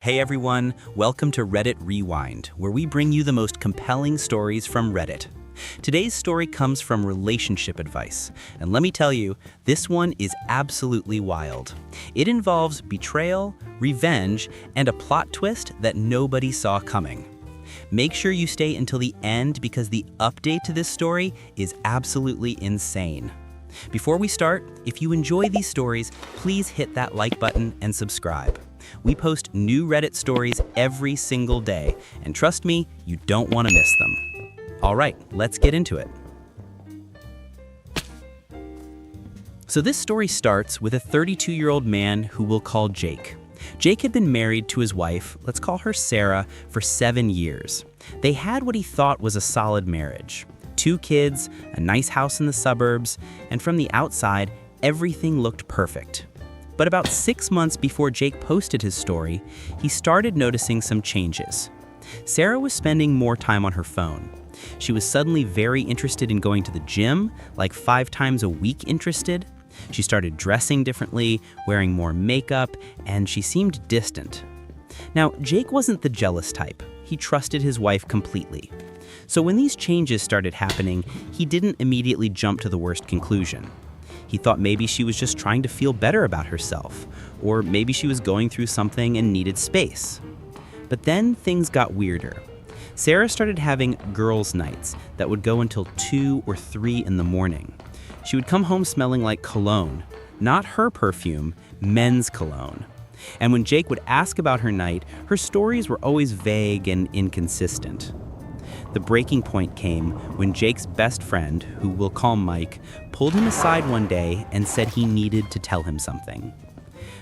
Hey everyone, welcome to Reddit Rewind, where we bring you the most compelling stories from Reddit. Today's story comes from relationship advice, and let me tell you, this one is absolutely wild. It involves betrayal, revenge, and a plot twist that nobody saw coming. Make sure you stay until the end because the update to this story is absolutely insane. Before we start, if you enjoy these stories, please hit that like button and subscribe. We post new Reddit stories every single day, and trust me, you don't want to miss them. All right, let's get into it. So this story starts with a 32-year-old man who we'll call Jake. Jake had been married to his wife, let's call her Sarah, for 7 years. They had what he thought was a solid marriage. 2 kids, a nice house in the suburbs, and from the outside, everything looked perfect. But about 6 months before Jake posted his story, he started noticing some changes. Sarah was spending more time on her phone. She was suddenly very interested in going to the gym, like 5 times a week interested. She started dressing differently, wearing more makeup, and she seemed distant. Now, Jake wasn't the jealous type. He trusted his wife completely. So when these changes started happening, he didn't immediately jump to the worst conclusion. He thought maybe she was just trying to feel better about herself, or maybe she was going through something and needed space. But then things got weirder. Sarah started having girls' nights that would go until 2 or 3 in the morning. She would come home smelling like cologne, not her perfume, men's cologne. And when Jake would ask about her night, her stories were always vague and inconsistent. The breaking point came when Jake's best friend, who we'll call Mike, pulled him aside one day and said he needed to tell him something.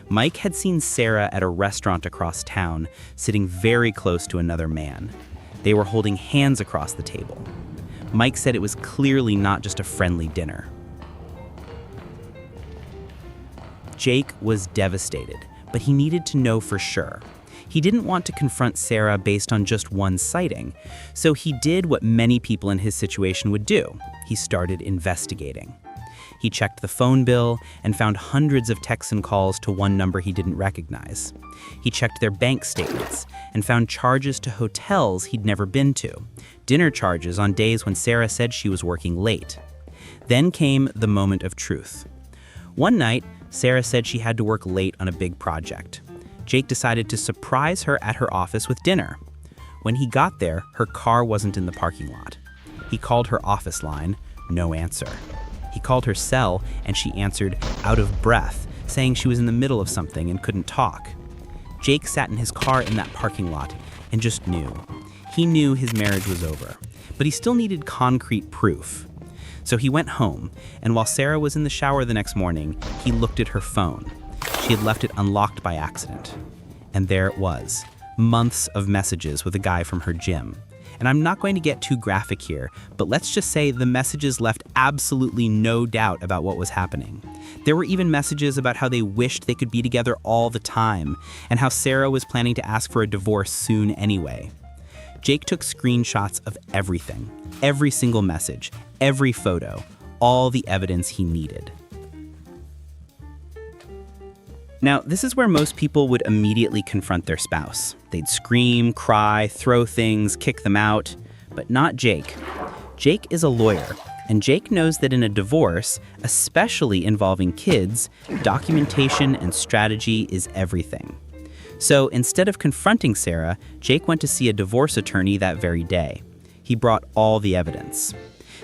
Mike had seen Sarah at a restaurant across town, sitting very close to another man. They were holding hands across the table. Mike said it was clearly not just a friendly dinner. Jake was devastated, but he needed to know for sure. He didn't want to confront Sarah based on just one sighting, so he did what many people in his situation would do. He started investigating. He checked the phone bill and found hundreds of texts and calls to one number he didn't recognize. He checked their bank statements and found charges to hotels he'd never been to, dinner charges on days when Sarah said she was working late. Then came the moment of truth. One night, Sarah said she had to work late on a big project. Jake decided to surprise her at her office with dinner. When he got there, her car wasn't in the parking lot. He called her office line, no answer. He called her cell, and she answered out of breath, saying she was in the middle of something and couldn't talk. Jake sat in his car in that parking lot and just knew. He knew his marriage was over, but he still needed concrete proof. So he went home, and while Sarah was in the shower the next morning, he looked at her phone. She had left it unlocked by accident. And there it was, months of messages with a guy from her gym. And I'm not going to get too graphic here, but let's just say the messages left absolutely no doubt about what was happening. There were even messages about how they wished they could be together all the time, and how Sarah was planning to ask for a divorce soon anyway. Jake took screenshots of everything, every single message, every photo, all the evidence he needed. Now, this is where most people would immediately confront their spouse. They'd scream, cry, throw things, kick them out, but not Jake. Jake is a lawyer, and Jake knows that in a divorce, especially involving kids, documentation and strategy is everything. So instead of confronting Sarah, Jake went to see a divorce attorney that very day. He brought all the evidence.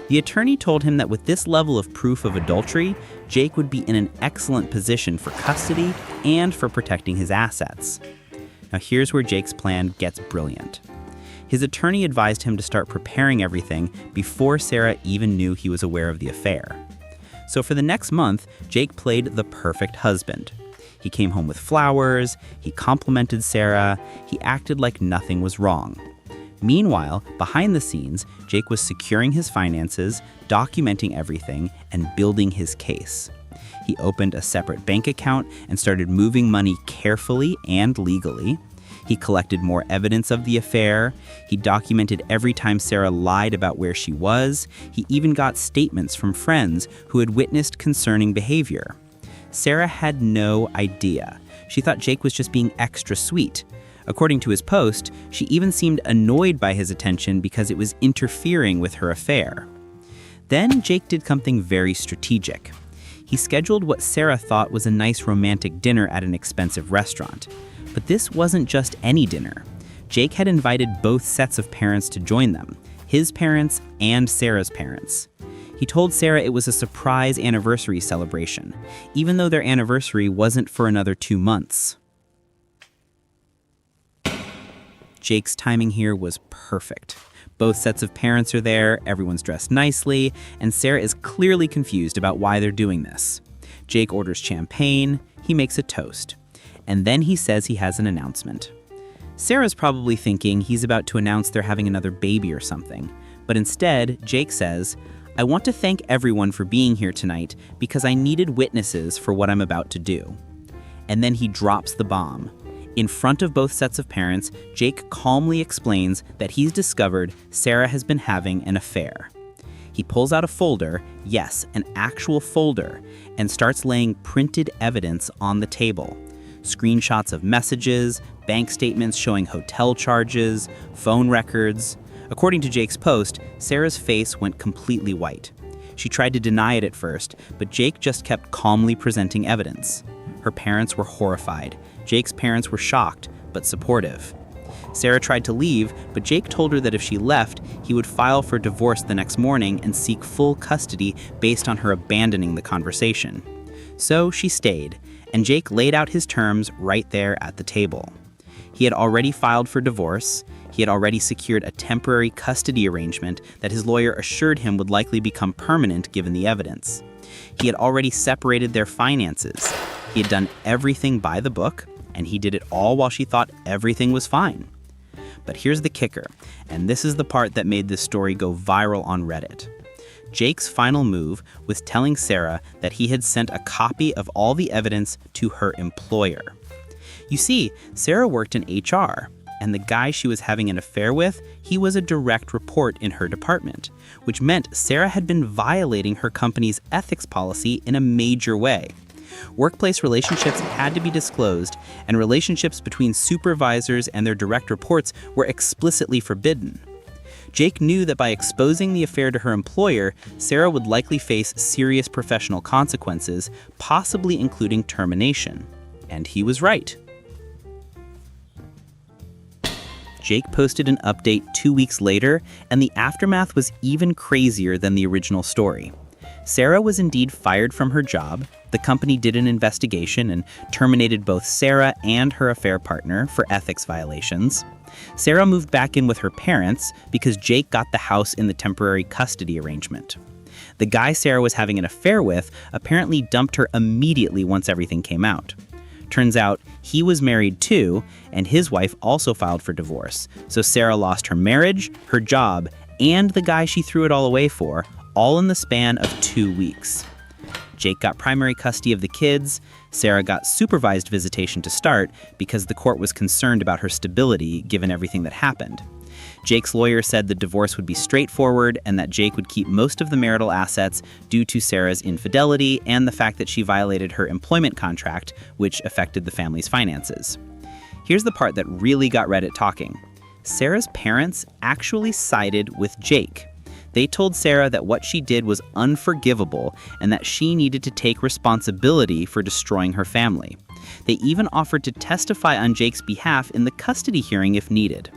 The attorney told him that with this level of proof of adultery, Jake would be in an excellent position for custody and for protecting his assets. Now here's where Jake's plan gets brilliant. His attorney advised him to start preparing everything before Sarah even knew he was aware of the affair. So for the next month, Jake played the perfect husband. He came home with flowers, he complimented Sarah, he acted like nothing was wrong. Meanwhile, behind the scenes, Jake was securing his finances, documenting everything, and building his case. He opened a separate bank account and started moving money carefully and legally. He collected more evidence of the affair. He documented every time Sarah lied about where she was. He even got statements from friends who had witnessed concerning behavior. Sarah had no idea. She thought Jake was just being extra sweet. According to his post, she even seemed annoyed by his attention because it was interfering with her affair. Then Jake did something very strategic. He scheduled what Sarah thought was a nice romantic dinner at an expensive restaurant. But this wasn't just any dinner. Jake had invited both sets of parents to join them, his parents and Sarah's parents. He told Sarah it was a surprise anniversary celebration, even though their anniversary wasn't for another 2 months. Jake's timing here was perfect. Both sets of parents are there, everyone's dressed nicely, and Sarah is clearly confused about why they're doing this. Jake orders champagne, he makes a toast, and then he says he has an announcement. Sarah's probably thinking he's about to announce they're having another baby or something, but instead, Jake says, "I want to thank everyone for being here tonight because I needed witnesses for what I'm about to do." And then he drops the bomb. In front of both sets of parents, Jake calmly explains that he's discovered Sarah has been having an affair. He pulls out a folder, yes, an actual folder, and starts laying printed evidence on the table. Screenshots of messages, bank statements showing hotel charges, phone records. According to Jake's post, Sarah's face went completely white. She tried to deny it at first, but Jake just kept calmly presenting evidence. Her parents were horrified. Jake's parents were shocked, but supportive. Sarah tried to leave, but Jake told her that if she left, he would file for divorce the next morning and seek full custody based on her abandoning the conversation. So she stayed, and Jake laid out his terms right there at the table. He had already filed for divorce. He had already secured a temporary custody arrangement that his lawyer assured him would likely become permanent given the evidence. He had already separated their finances. He had done everything by the book, and he did it all while she thought everything was fine. But here's the kicker, and this is the part that made this story go viral on Reddit. Jake's final move was telling Sarah that he had sent a copy of all the evidence to her employer. You see, Sarah worked in HR, and the guy she was having an affair with, he was a direct report in her department, which meant Sarah had been violating her company's ethics policy in a major way. Workplace relationships had to be disclosed, and relationships between supervisors and their direct reports were explicitly forbidden. Jake knew that by exposing the affair to her employer, Sarah would likely face serious professional consequences, possibly including termination. And he was right. Jake posted an update 2 weeks later, and the aftermath was even crazier than the original story. Sarah was indeed fired from her job. The company did an investigation and terminated both Sarah and her affair partner for ethics violations. Sarah moved back in with her parents because Jake got the house in the temporary custody arrangement. The guy Sarah was having an affair with apparently dumped her immediately once everything came out. Turns out he was married too, and his wife also filed for divorce. So Sarah lost her marriage, her job, and the guy she threw it all away for, all in the span of 2 weeks. Jake got primary custody of the kids. Sarah got supervised visitation to start because the court was concerned about her stability given everything that happened. Jake's lawyer said the divorce would be straightforward and that Jake would keep most of the marital assets due to Sarah's infidelity and the fact that she violated her employment contract, which affected the family's finances. Here's the part that really got Reddit talking. Sarah's parents actually sided with Jake. They told Sarah that what she did was unforgivable and that she needed to take responsibility for destroying her family. They even offered to testify on Jake's behalf in the custody hearing if needed.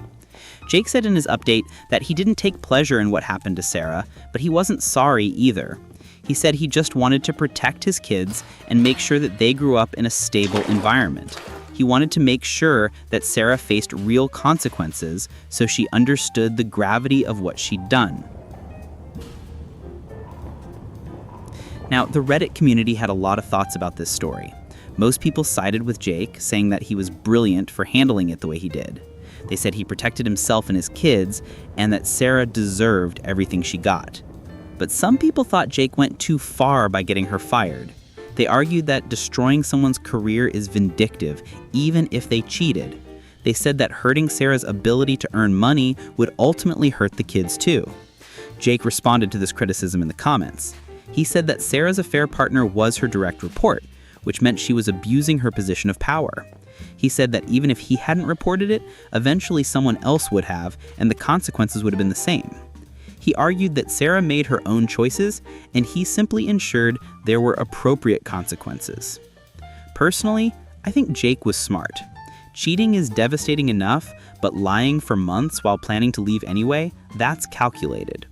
Jake said in his update that he didn't take pleasure in what happened to Sarah, but he wasn't sorry either. He said he just wanted to protect his kids and make sure that they grew up in a stable environment. He wanted to make sure that Sarah faced real consequences so she understood the gravity of what she'd done. Now, the Reddit community had a lot of thoughts about this story. Most people sided with Jake, saying that he was brilliant for handling it the way he did. They said he protected himself and his kids, and that Sarah deserved everything she got. But some people thought Jake went too far by getting her fired. They argued that destroying someone's career is vindictive, even if they cheated. They said that hurting Sarah's ability to earn money would ultimately hurt the kids too. Jake responded to this criticism in the comments. He said that Sarah's affair partner was her direct report, which meant she was abusing her position of power. He said that even if he hadn't reported it, eventually someone else would have, and the consequences would have been the same. He argued that Sarah made her own choices, and he simply ensured there were appropriate consequences. Personally, I think Jake was smart. Cheating is devastating enough, but lying for months while planning to leave anyway, that's calculated.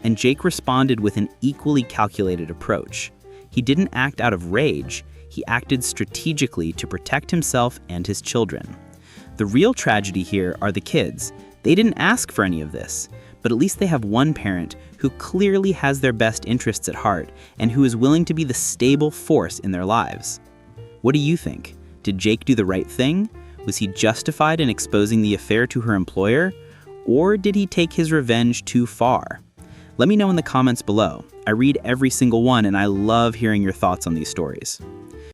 And Jake responded with an equally calculated approach. He didn't act out of rage, he acted strategically to protect himself and his children. The real tragedy here are the kids. They didn't ask for any of this, but at least they have one parent who clearly has their best interests at heart and who is willing to be the stable force in their lives. What do you think? Did Jake do the right thing? Was he justified in exposing the affair to her employer? Or did he take his revenge too far? Let me know in the comments below. I read every single one and I love hearing your thoughts on these stories.